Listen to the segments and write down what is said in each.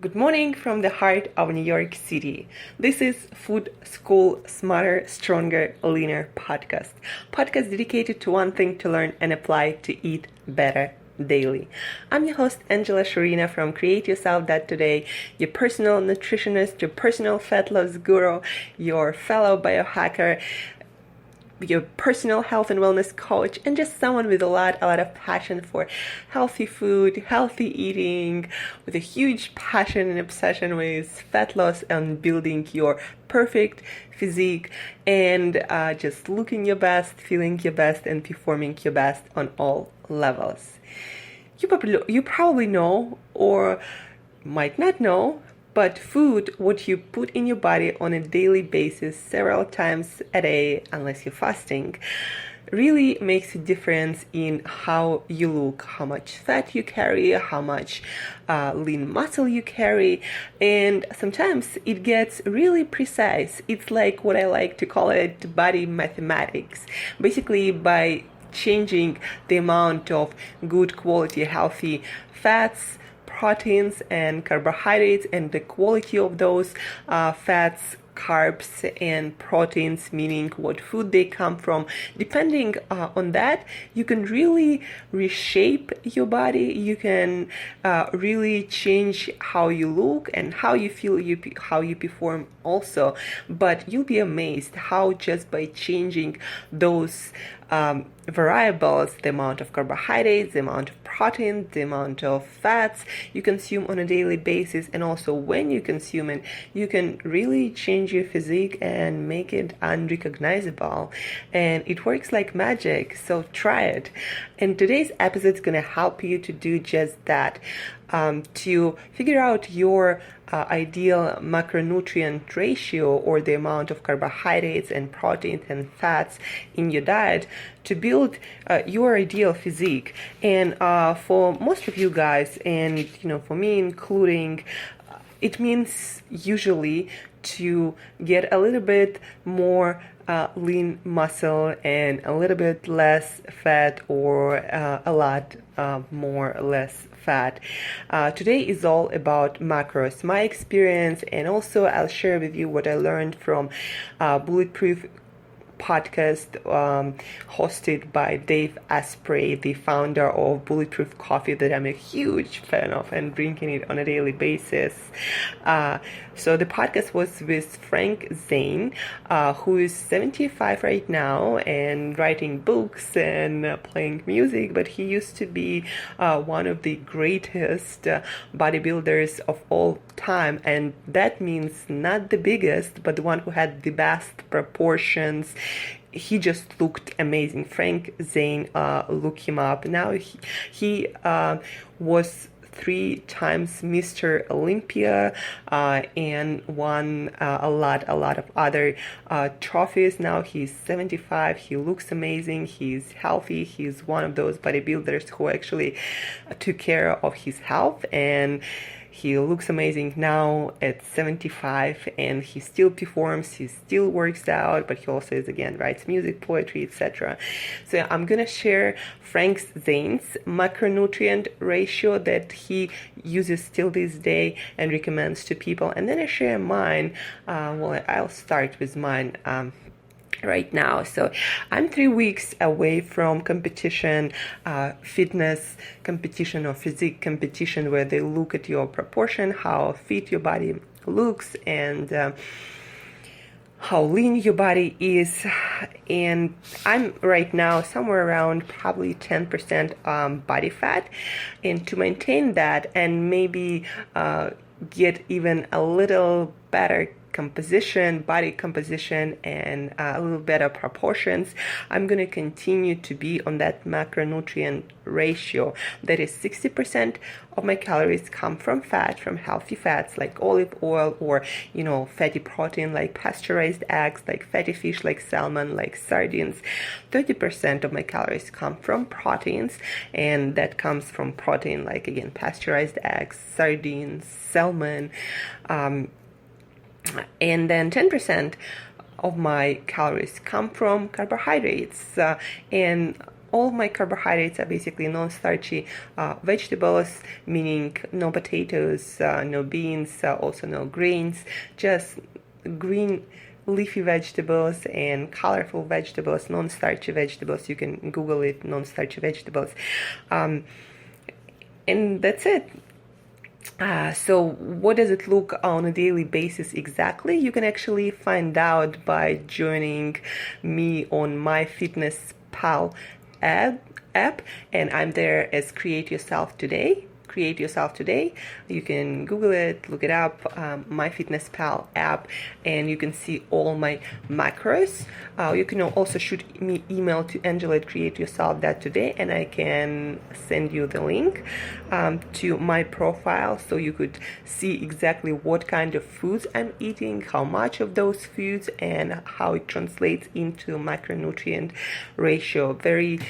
Good morning from the heart of New York City. This is Food School Smarter, Stronger, Leaner podcast. Podcast dedicated to one thing to learn and apply to eat better daily. I'm your host, Angela Shurina from CreateYourselfToday, your personal nutritionist, your personal fat loss guru, your fellow biohacker, your personal health and wellness coach, and just someone with a lot of passion for healthy food, healthy eating, with a huge passion and obsession with fat loss and building your perfect physique, and just looking your best, feeling your best, and performing your best on all levels. You probably know, or might not know, but food, what you put in your body on a daily basis several times a day, unless you're fasting, really makes a difference in how you look, how much fat you carry, how much lean muscle you carry, and sometimes it gets really precise. It's like what I like to call it body mathematics. Basically, by changing the amount of good quality, healthy fats, proteins and carbohydrates, and the quality of those fats, carbs, and proteins, meaning what food they come from. Depending on that, you can really reshape your body. You can really change how you look and how you feel, how you perform also. But you'll be amazed how just by changing those variables, the amount of carbohydrates, the amount of protein, the amount of fats you consume on a daily basis, and also when you consume it, you can really change your physique and make it unrecognizable. And it works like magic, so try it. And today's episode is going to help you to do just that, to figure out your ideal macronutrient ratio, or the amount of carbohydrates and proteins and fats in your diet, to build your ideal physique. And for most of you guys, and for me including, it means usually to get a little bit more lean muscle and a little bit less fat, or a lot more or less fat. Today is all about macros, my experience, and also I'll share with you what I learned from Bulletproof podcast hosted by Dave Asprey, the founder of Bulletproof Coffee, that I'm a huge fan of and drinking it on a daily basis. So the podcast was with Frank Zane, who is 75 right now and writing books and playing music, but he used to be one of the greatest bodybuilders of all time, and that means not the biggest, but the one who had the best proportions. He just looked amazing. Frank Zane, look him up. Now he was 3 times Mr. Olympia and won a lot of other trophies. Now he's 75. He looks amazing. He's healthy. He's one of those bodybuilders who actually took care of his health, and he looks amazing now at 75, and he still performs, he still works out, but he also writes music, poetry, etc. So I'm gonna share Frank Zane's macronutrient ratio that he uses still this day and recommends to people, and then I share mine. I'll start with mine right now. So I'm 3 weeks away from competition, fitness competition or physique competition, where they look at your proportion, how fit your body looks, and how lean your body is. And I'm right now somewhere around probably 10% body fat, and to maintain that and maybe get even a little better body composition, and a little better proportions, I'm going to continue to be on that macronutrient ratio. That is 60% of my calories come from fat, from healthy fats like olive oil, or fatty protein like pasteurized eggs, like fatty fish like salmon, like sardines. 30% of my calories come from proteins, and that comes from protein like, again, pasteurized eggs, sardines, salmon, and then 10% of my calories come from carbohydrates, and all my carbohydrates are basically non-starchy vegetables, meaning no potatoes, no beans, also no grains, just green leafy vegetables and colorful vegetables, non-starchy vegetables. You can Google it, non-starchy vegetables. And that's it. So what does it look on a daily basis exactly? You can actually find out by joining me on MyFitnessPal app, and I'm there as Create Yourself Today. Create Yourself Today. You can Google it, look it up, MyFitnessPal app, and you can see all my macros. You can also shoot me email to Angela@CreateYourself.today, and I can send you the link to my profile, so you could see exactly what kind of foods I'm eating, how much of those foods, and how it translates into macronutrient ratio. Very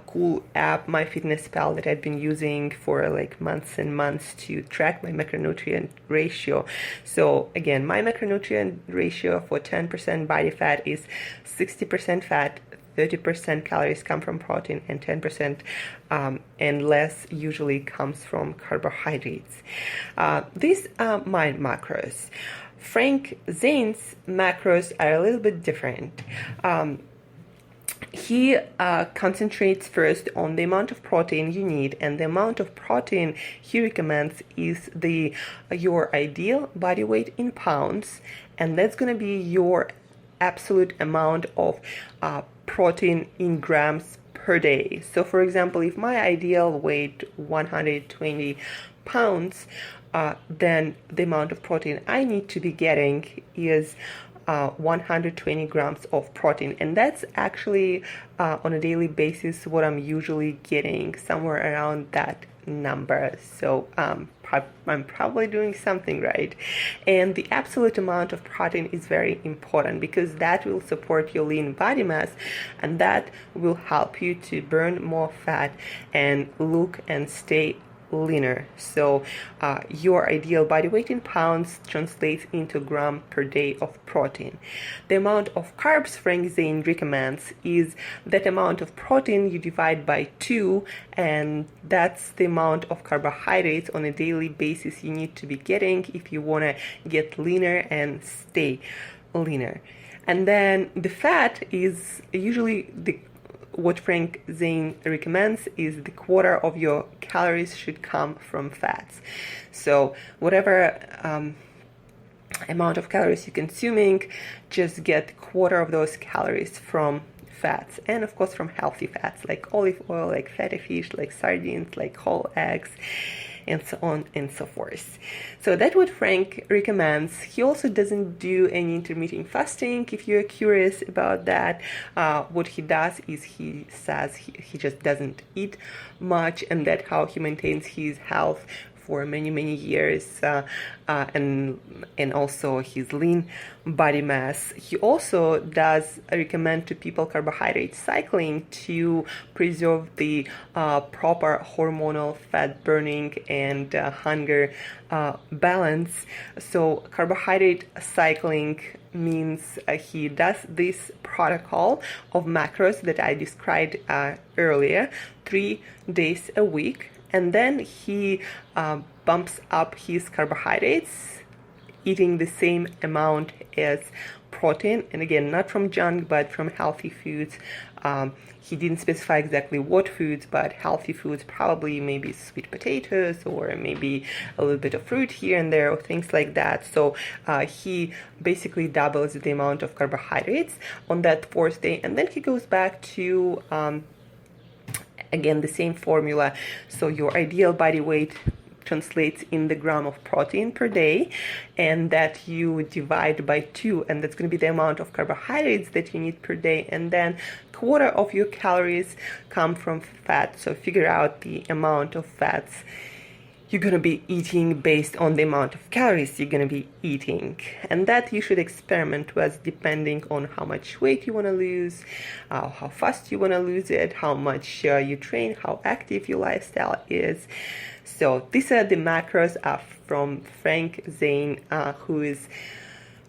cool app, MyFitnessPal, that I've been using for like months and months to track my macronutrient ratio. So again, my macronutrient ratio for 10% body fat is 60% fat, 30% calories come from protein, and 10% and less usually comes from carbohydrates. These are my macros. Frank Zane's macros are a little bit different. He concentrates first on the amount of protein you need, and the amount of protein he recommends is your ideal body weight in pounds, and that's going to be your absolute amount of protein in grams per day. So for example, if my ideal weight 120 pounds, then the amount of protein I need to be getting is 120 grams of protein, and that's actually on a daily basis what I'm usually getting, somewhere around that number. So I'm probably doing something right. And the absolute amount of protein is very important, because that will support your lean body mass, and that will help you to burn more fat and look and stay leaner. So your ideal body weight in pounds translates into gram per day of protein. The amount of carbs Frank Zane recommends is that amount of protein you divide by 2, and that's the amount of carbohydrates on a daily basis you need to be getting if you want to get leaner and stay leaner. And then the fat is usually what Frank Zane recommends is the quarter of your calories should come from fats. So whatever amount of calories you're consuming, just get quarter of those calories from fats, and of course from healthy fats like olive oil, like fatty fish, like sardines, like whole eggs, and so on and so forth. So that's what Frank recommends. He also doesn't do any intermittent fasting. If you're curious about that, what he does is he says he just doesn't eat much, and that's how he maintains his health for many years, and also his lean body mass. He also does recommend to people carbohydrate cycling to preserve the proper hormonal fat burning and hunger balance. So carbohydrate cycling means he does this protocol of macros that I described earlier, 3 days a week. And then he bumps up his carbohydrates, eating the same amount as protein. And again, not from junk, but from healthy foods. He didn't specify exactly what foods, but healthy foods, probably maybe sweet potatoes, or maybe a little bit of fruit here and there, or things like that. So he basically doubles the amount of carbohydrates on that 4th day. And then he goes back to again, the same formula. So your ideal body weight translates in the gram of protein per day, and that you divide by 2, and that's going to be the amount of carbohydrates that you need per day, and then quarter of your calories come from fat. So figure out the amount of fats you're going to be eating based on the amount of calories you're going to be eating. And that you should experiment with depending on how much weight you want to lose, how fast you want to lose it, how much you train, how active your lifestyle is. So these are the macros from Frank Zane, who is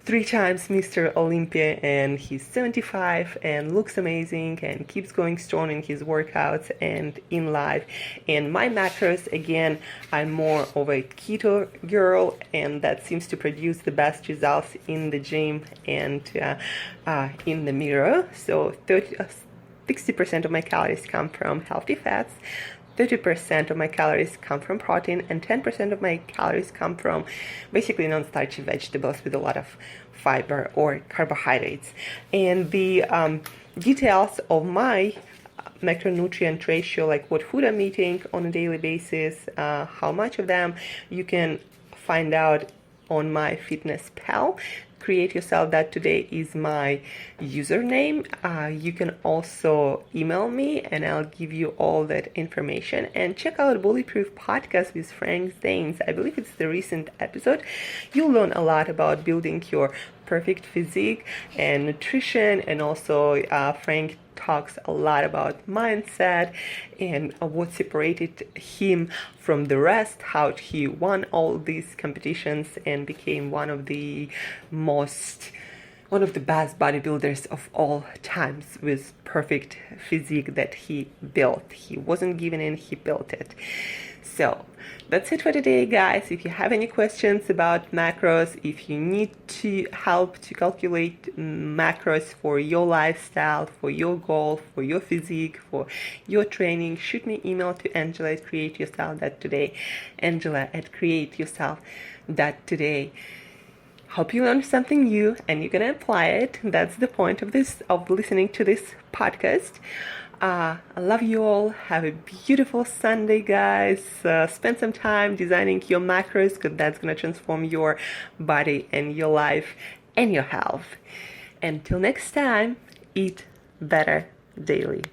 3 times Mr. Olympia, and he's 75 and looks amazing and keeps going strong in his workouts and in life. And my macros, again, I'm more of a keto girl, and that seems to produce the best results in the gym and in the mirror. So 60% of my calories come from healthy fats, 30% of my calories come from protein, and 10% of my calories come from basically non-starchy vegetables with a lot of fiber or carbohydrates. And the details of my macronutrient ratio, like what food I'm eating on a daily basis, how much of them, you can find out on MyFitnessPal. CreateYourselfToday is my username. You can also email me and I'll give you all that information. And check out Bulletproof Podcast with Frank Zane. I believe it's the recent episode. You'll learn a lot about building your perfect physique and nutrition, and also Frank talks a lot about mindset and what separated him from the rest, how he won all these competitions and became one of the best bodybuilders of all times with perfect physique that he built. He wasn't given in, he built it. So that's it for today, guys. If you have any questions about macros, if you need to help to calculate macros for your lifestyle, for your goal, for your physique, for your training, shoot me email to Angela at CreateYourself.today, Angela at CreateYourself.today. Hope you learned something new and you're gonna apply it. That's the point of listening to this podcast. I love you all. Have a beautiful Sunday, guys. Spend some time designing your macros, because that's going to transform your body and your life and your health. Until next time, eat better daily.